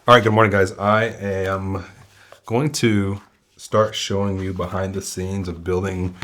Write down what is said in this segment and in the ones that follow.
All right, good morning, guys. I am going to start showing you behind the scenes of building,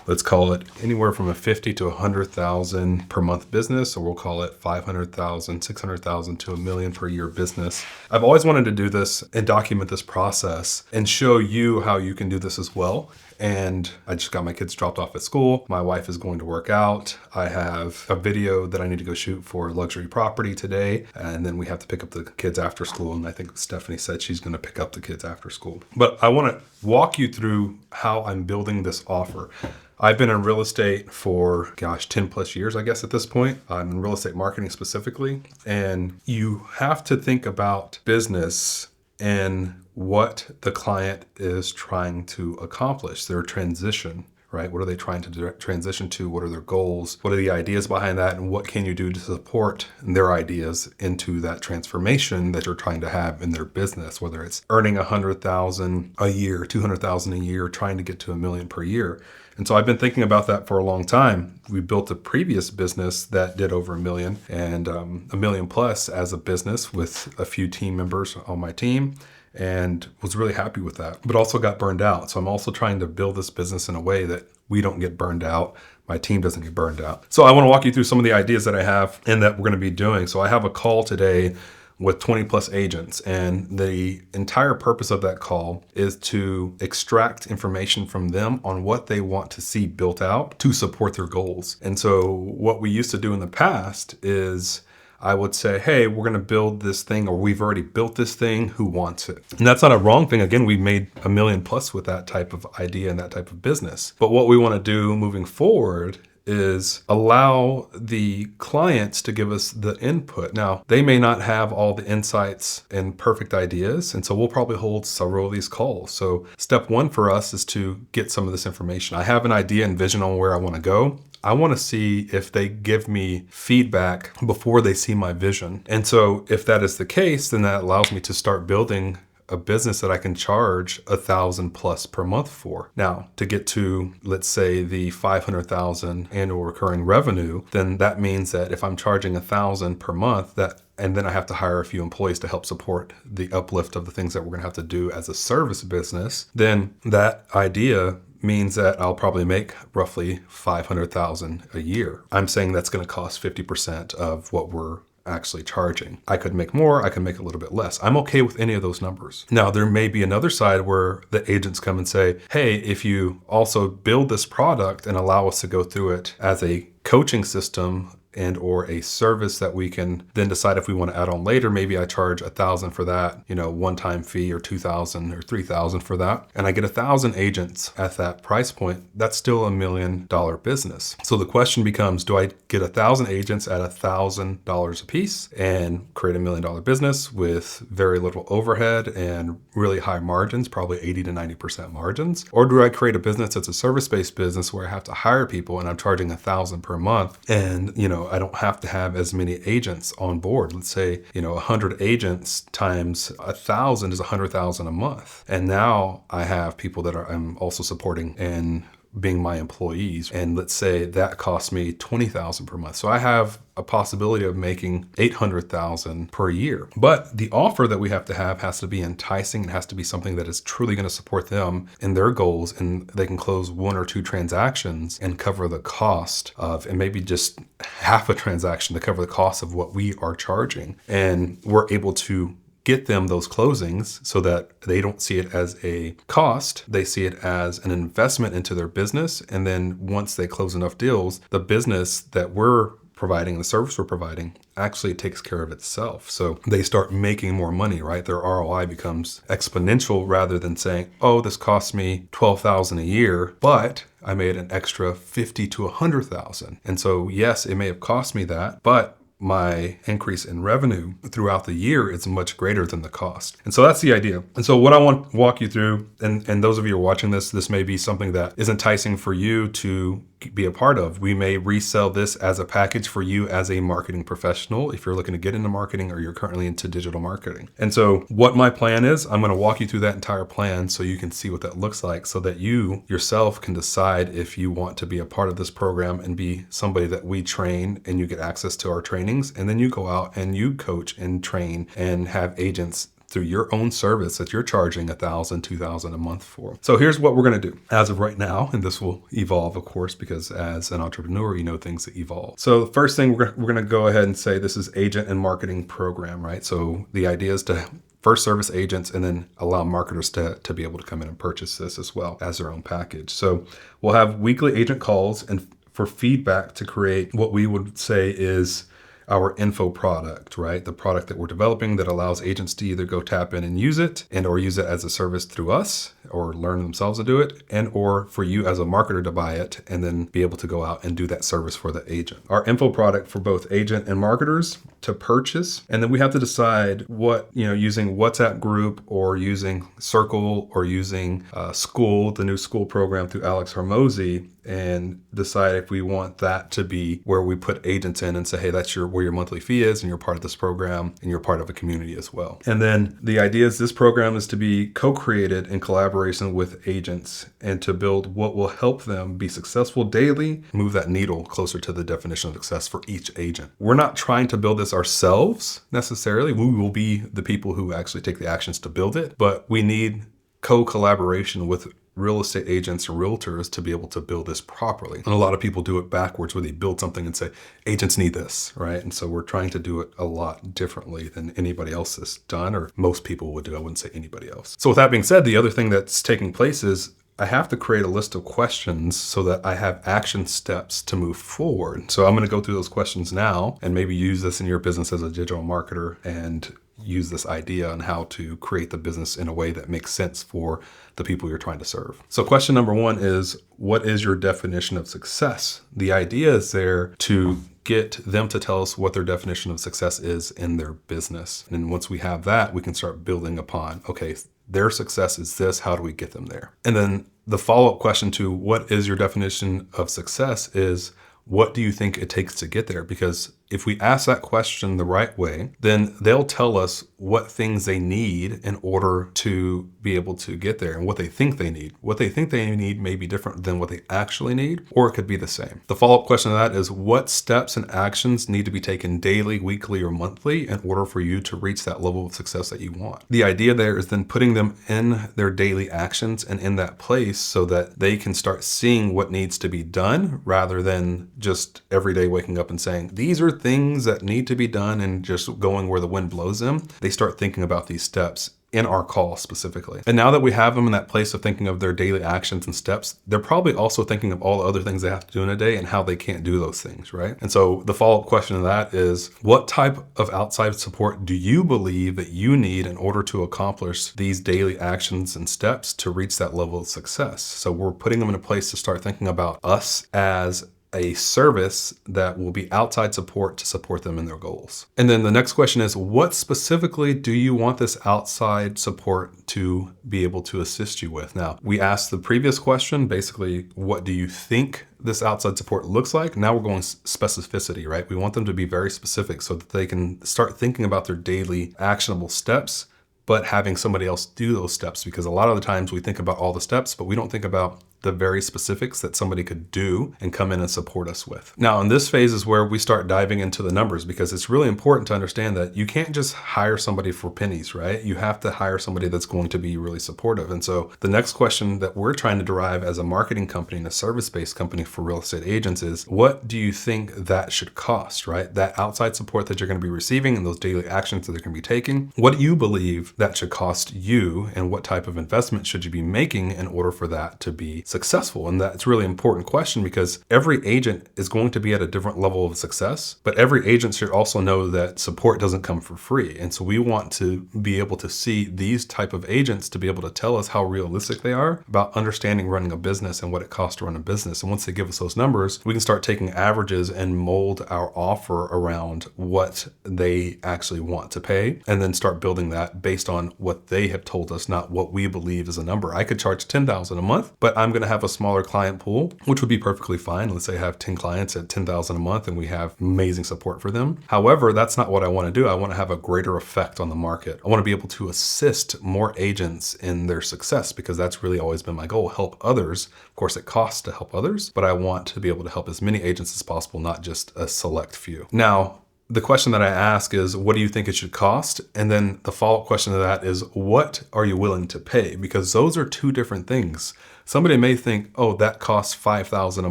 let's call it anywhere from a 50 to 100,000 per month business, or we'll call it 500,000, 600,000 to a million per year business. I've always wanted to do this and document this process and show you how you can do this as well. And I just got my kids dropped off at school. My wife is going to work out. I have a video that I need to go shoot for luxury property today. And then we have to pick up the kids after school. And I think Stephanie said she's going to pick up the kids after school. But I want to walk you through how I'm building this offer. I've been in real estate for, 10 plus years, I guess, at this point. I'm in real estate marketing specifically. And you have to think about business and what the client is trying to accomplish, their transition, right? What are they trying to transition to? What are their goals? What are the ideas behind that? And what can you do to support their ideas into that transformation that you're trying to have in their business, whether it's earning 100,000 a year, 200,000 a year, trying to get to a million per year. And so I've been thinking about that for a long time. We built a previous business that did over a million and a million plus as a business with a few team members on my team, and was really happy with that, but also got burned out. So I'm also trying to build this business in a way that we don't get burned out. My team doesn't get burned out. So I want to walk you through some of the ideas that I have and that we're going to be doing. So I have a call today with 20 plus agents. And the entire purpose of that call is to extract information from them on what they want to see built out to support their goals. And so what we used to do in the past is I would say, hey, we're going to build this thing, or we've already built this thing. Who wants it? And that's not a wrong thing. Again, we made a million plus with that type of idea and that type of business. But what we want to do moving forward is allow the clients to give us the input. Now, they may not have all the insights and perfect ideas, and so we'll probably hold several of these calls. So step one for us is to get some of this information. I have an idea and vision on where I want to go. I want to see if they give me feedback before they see my vision. And so if that is the case, then that allows me to start building a business that I can charge 1,000 plus per month for. Now, to get to, let's say, the 500,000 annual recurring revenue, then that means that if I'm charging 1,000 per month, and then I have to hire a few employees to help support the uplift of the things that we're going to have to do as a service business, then that idea means that I'll probably make roughly 500,000 a year. I'm saying that's going to cost 50% of what we're actually charging. I could make more, I can make a little bit less. I'm okay with any of those numbers. Now, there may be another side where the agents come and say, hey, if you also build this product and allow us to go through it as a coaching system and or a service that we can then decide if we want to add on later, maybe I charge 1,000 for that, one-time fee, or 2,000 or 3,000 for that. And I get 1,000 agents at that price point. That's still $1 million business. So the question becomes, do I get 1,000 agents at $1,000 a piece and create $1 million business with very little overhead and really high margins, probably 80 to 90% margins? Or do I create a business that's a service-based business where I have to hire people and I'm charging 1,000 per month, and I don't have to have as many agents on board. Let's say, 100 agents times 1,000 is 100,000 a month. And now I have people that I'm also supporting and being my employees. And let's say that costs me 20,000 per month. So I have a possibility of making 800,000 per year. But the offer that we have to have has to be enticing. It has to be something that is truly going to support them in their goals, and they can close one or two transactions and cover the cost of, and maybe just half a transaction to cover the cost of what we are charging. And we're able to get them those closings so that they don't see it as a cost. They see it as an investment into their business. And then once they close enough deals, the business that we're providing, the service we're providing, actually takes care of itself. So they start making more money, right? Their ROI becomes exponential rather than saying, oh, this cost me 12,000 a year, but I made an extra 50 to 100,000. And so yes, it may have cost me that, but my increase in revenue throughout the year is much greater than the cost. And so that's the idea. And so what I want to walk you through, and those of you who are watching this may be something that is enticing for you to be a part of. We may resell this as a package for you as a marketing professional if you're looking to get into marketing or you're currently into digital marketing. And so what my plan is, I'm going to walk you through that entire plan so you can see what that looks like, so that you yourself can decide if you want to be a part of this program and be somebody that we train, and you get access to our trainings, and then you go out and you coach and train and have agents through your own service that you're charging $1,000, $2,000 a month for. So here's what we're going to do as of right now, and this will evolve, of course, because as an entrepreneur, you know things that evolve. So the first thing we're going to go ahead and say this is agent and marketing program, right? So the idea is to first service agents and then allow marketers to be able to come in and purchase this as well as their own package. So we'll have weekly agent calls and for feedback to create what we would say is our info product, right? The product that we're developing that allows agents to either go tap in and use it and or use it as a service through us or learn themselves to do it and or for you as a marketer to buy it and then be able to go out and do that service for the agent. Our info product for both agent and marketers to purchase. And then we have to decide what, using WhatsApp group or using Circle or using School, the new school program through Alex Hormozi, and decide if we want that to be where we put agents in and say, hey, that's where your monthly fee is and you're part of this program and you're part of a community as well. And then the idea is this program is to be co-created in collaboration with agents and to build what will help them be successful daily, move that needle closer to the definition of success for each agent. We're not trying to build this ourselves necessarily. We will be the people who actually take the actions to build it, but we need co-collaboration with real estate agents or realtors to be able to build this properly. And a lot of people do it backwards where they build something and say, agents need this, right? And so we're trying to do it a lot differently than anybody else has done, or most people would do. I wouldn't say anybody else. So with that being said, the other thing that's taking place is I have to create a list of questions so that I have action steps to move forward. So I'm going to go through those questions now and maybe use this in your business as a digital marketer and use this idea on how to create the business in a way that makes sense for the people you're trying to serve. So question number one is, what is your definition of success? The idea is there to get them to tell us what their definition of success is in their business. And once we have that, we can start building upon, okay, their success is this, how do we get them there? And then the follow-up question to what is your definition of success is, what do you think it takes to get there? Because if we ask that question the right way, then they'll tell us what things they need in order to be able to get there and what they think they need. What they think they need may be different than what they actually need, or it could be the same. The follow-up question to that is, what steps and actions need to be taken daily, weekly, or monthly in order for you to reach that level of success that you want? The idea there is then putting them in their daily actions and in that place so that they can start seeing what needs to be done rather than just every day waking up and saying, these are things that need to be done and just going where the wind blows them. They start thinking about these steps in our call specifically. And now that we have them in that place of thinking of their daily actions and steps, they're probably also thinking of all the other things they have to do in a day and how they can't do those things, right? And so the follow-up question to that is, what type of outside support do you believe that you need in order to accomplish these daily actions and steps to reach that level of success? So we're putting them in a place to start thinking about us as a service that will be outside support to support them in their goals. And then the next question is, what specifically do you want this outside support to be able to assist you with? Now, we asked the previous question, basically, what do you think this outside support looks like? Now we're going specificity, right? We want them to be very specific so that they can start thinking about their daily actionable steps, but having somebody else do those steps, because a lot of the times we think about all the steps, but we don't think about the very specifics that somebody could do and come in and support us with. Now, in this phase is where we start diving into the numbers, because it's really important to understand that you can't just hire somebody for pennies, right? You have to hire somebody that's going to be really supportive. And so the next question that we're trying to derive as a marketing company and a service-based company for real estate agents is, what do you think that should cost, right? That outside support that you're going to be receiving and those daily actions that they're going to be taking, what do you believe that should cost you, and what type of investment should you be making in order for that to be successful? And that's a really important question, because every agent is going to be at a different level of success, but every agent should also know that support doesn't come for free. And so we want to be able to see these type of agents to be able to tell us how realistic they are about understanding running a business and what it costs to run a business. And once they give us those numbers, we can start taking averages and mold our offer around what they actually want to pay, and then start building that based on what they have told us, not what we believe is a number. I could charge $10,000 a month, but I'm going to have a smaller client pool, which would be perfectly fine. Let's say I have 10 clients at $10,000 a month and we have amazing support for them. However, that's not what I want to do. I want to have a greater effect on the market. I want to be able to assist more agents in their success, because that's really always been my goal. Help others. Of course, it costs to help others, but I want to be able to help as many agents as possible, not just a select few. Now, the question that I ask is, what do you think it should cost? And then the follow-up question to that is, what are you willing to pay? Because those are two different things. Somebody may think, oh, that costs $5,000 a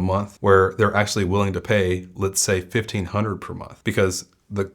month, where they're actually willing to pay, let's say, $1,500 per month, because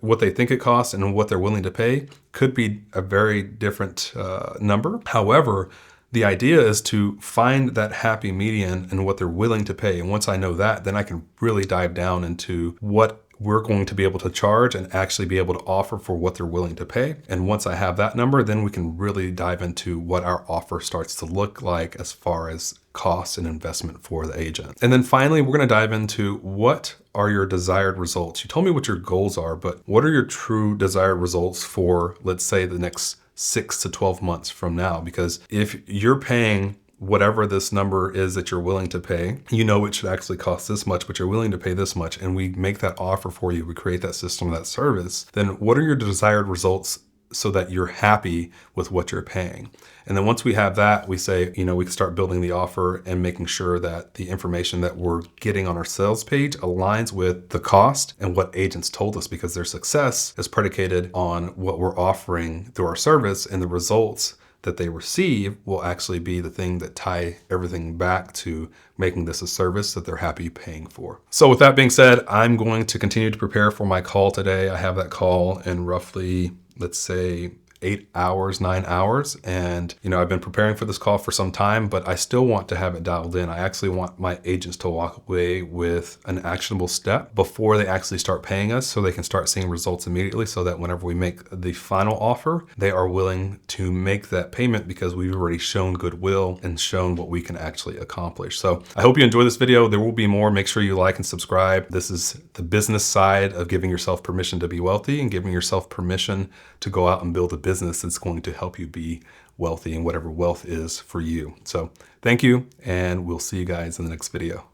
what they think it costs and what they're willing to pay could be a very different number. However, the idea is to find that happy median in what they're willing to pay. And once I know that, then I can really dive down into what we're going to be able to charge and actually be able to offer for what they're willing to pay. And once I have that number, then we can really dive into what our offer starts to look like as far as cost and investment for the agent. And then finally, we're going to dive into what are your desired results. You told me what your goals are, but what are your true desired results for, let's say, the next 6 to 12 months from now? Because if you're paying whatever this number is that you're willing to pay, you know it should actually cost this much, but you're willing to pay this much, and we make that offer for you, we create that system, that service, then what are your desired results so that you're happy with what you're paying? And then once we have that, we say, we can start building the offer and making sure that the information that we're getting on our sales page aligns with the cost and what agents told us, because their success is predicated on what we're offering through our service, and the results that they receive will actually be the thing that tie everything back to making this a service that they're happy paying for. So with that being said, I'm going to continue to prepare for my call today. I have that call in roughly, let's say, 8 hours, 9 hours. And, I've been preparing for this call for some time, but I still want to have it dialed in. I actually want my agents to walk away with an actionable step before they actually start paying us, so they can start seeing results immediately, so that whenever we make the final offer, they are willing to make that payment because we've already shown goodwill and shown what we can actually accomplish. So I hope you enjoy this video. There will be more. Make sure you like and subscribe. This is the business side of giving yourself permission to be wealthy and giving yourself permission to go out and build a business that's going to help you be wealthy and whatever wealth is for you. So thank you, and we'll see you guys in the next video.